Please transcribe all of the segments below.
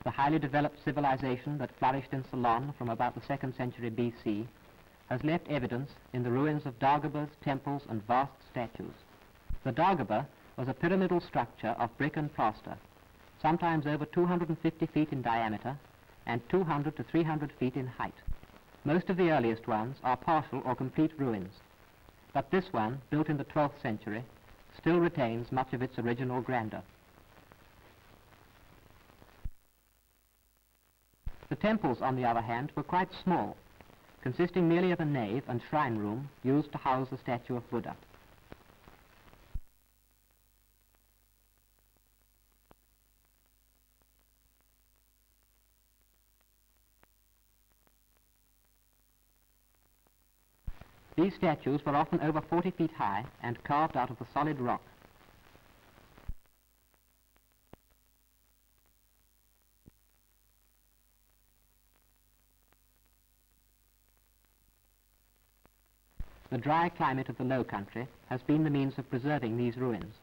the highly developed civilization that flourished in Ceylon from about the 2nd century BC has left evidence in the ruins of dagobas, temples, and vast statues. The dagaba was a pyramidal structure of brick and plaster, sometimes over 250 feet in diameter and 200 to 300 feet in height. Most of the earliest ones are partial or complete ruins, but this one, built in the 12th century, still retains much of its original grandeur. The temples, on the other hand, were quite small, consisting merely of a nave and shrine room used to house the statue of Buddha. These statues were often over 40 feet high and carved out of the solid rock. The dry climate of the low country has been the means of preserving these ruins,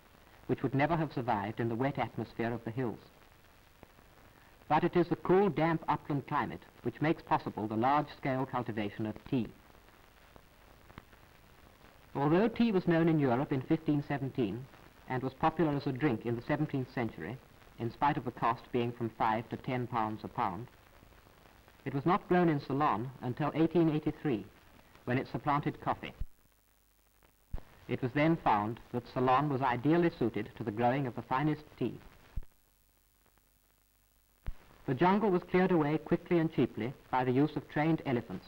which would never have survived in the wet atmosphere of the hills. But it is the cool, damp upland climate which makes possible the large-scale cultivation of tea. Although tea was known in Europe in 1517 and was popular as a drink in the 17th century, in spite of the cost being from 5 to 10 pounds a pound, it was not grown in Ceylon until 1883, when it supplanted coffee. It was then found that Ceylon was ideally suited to the growing of the finest tea. The jungle was cleared away quickly and cheaply by the use of trained elephants.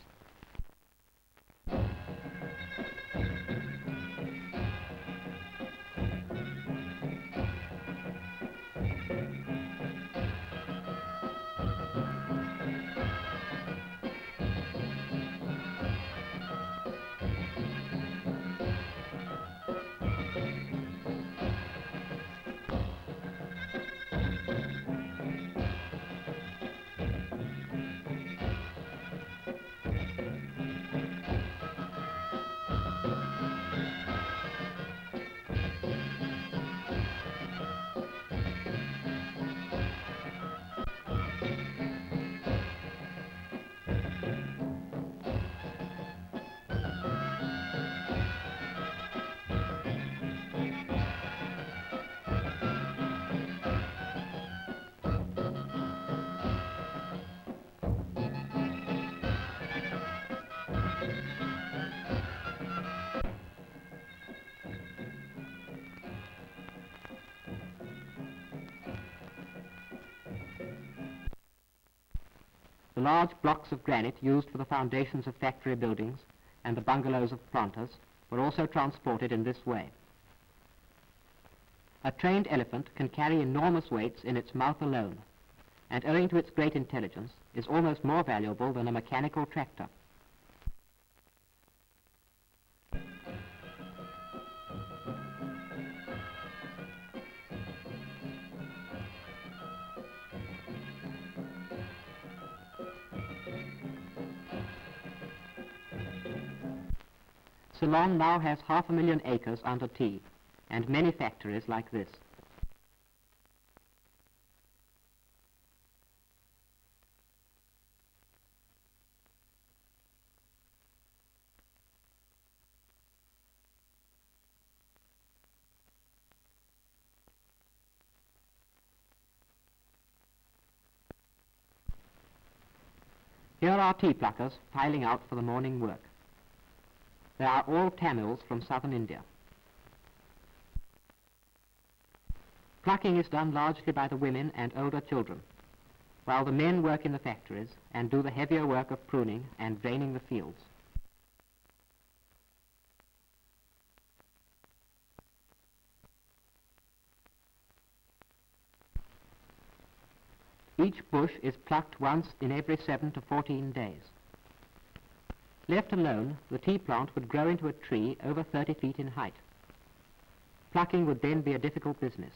The large blocks of granite used for the foundations of factory buildings and the bungalows of planters were also transported in this way. A trained elephant can carry enormous weights in its mouth alone, and owing to its great intelligence is almost more valuable than a mechanical tractor. Ceylon now has 500,000 acres under tea, and many factories like this. Here are tea pluckers filing out for the morning work. They are all Tamils from southern India. Plucking is done largely by the women and older children, while the men work in the factories and do the heavier work of pruning and draining the fields. Each bush is plucked once in every 7 to 14 days. Left alone, the tea plant would grow into a tree over 30 feet in height. Plucking would then be a difficult business.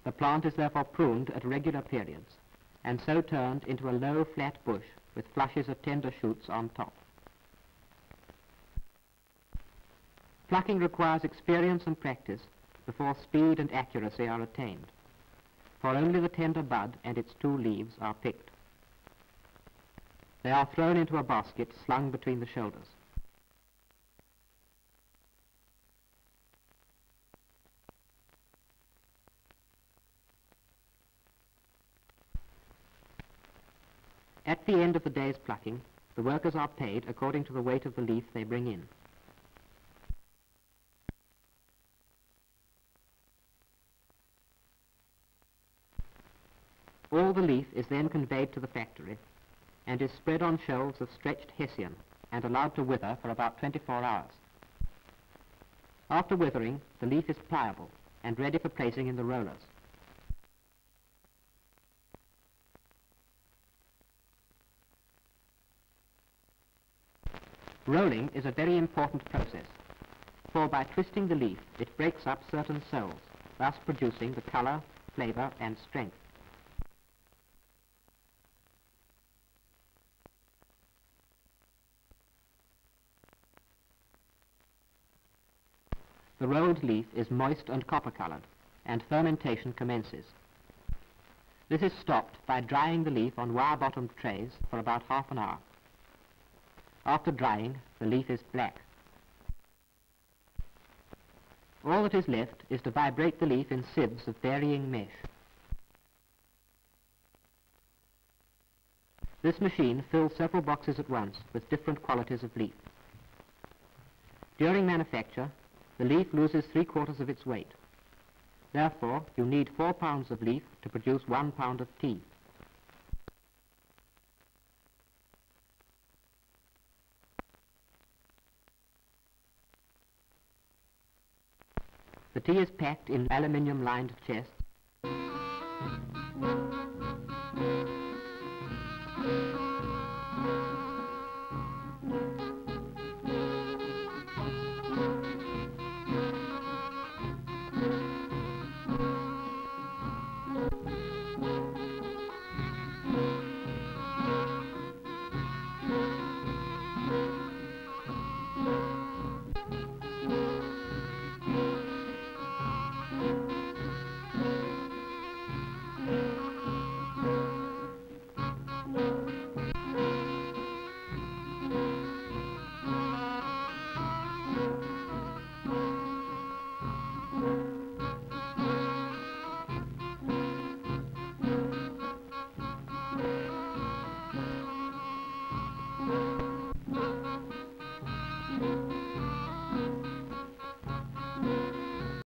The plant is therefore pruned at regular periods, and so turned into a low, flat bush with flushes of tender shoots on top. Plucking requires experience and practice before speed and accuracy are attained. for only the tender bud and its 2 leaves are picked. They are thrown into a basket slung between the shoulders. At the end of the day's plucking, the workers are paid according to the weight of the leaf they bring in. All the leaf is then conveyed to the factory and is spread on shelves of stretched hessian and allowed to wither for about 24 hours. After withering, the leaf is pliable and ready for placing in the rollers. Rolling is a very important process, for by twisting the leaf it breaks up certain cells, thus producing the color, flavor and strength. The rolled leaf is moist and copper-colored, and fermentation commences. This is stopped by drying the leaf on wire-bottomed trays for about half an hour. After drying, the leaf is black. All that is left is to vibrate the leaf in sieves of varying mesh. This machine fills several boxes at once with different qualities of leaf. During manufacture, the leaf loses 3/4 of its weight. Therefore, you need 4 pounds of leaf to produce 1 pound of tea. The tea is packed in aluminium-lined chests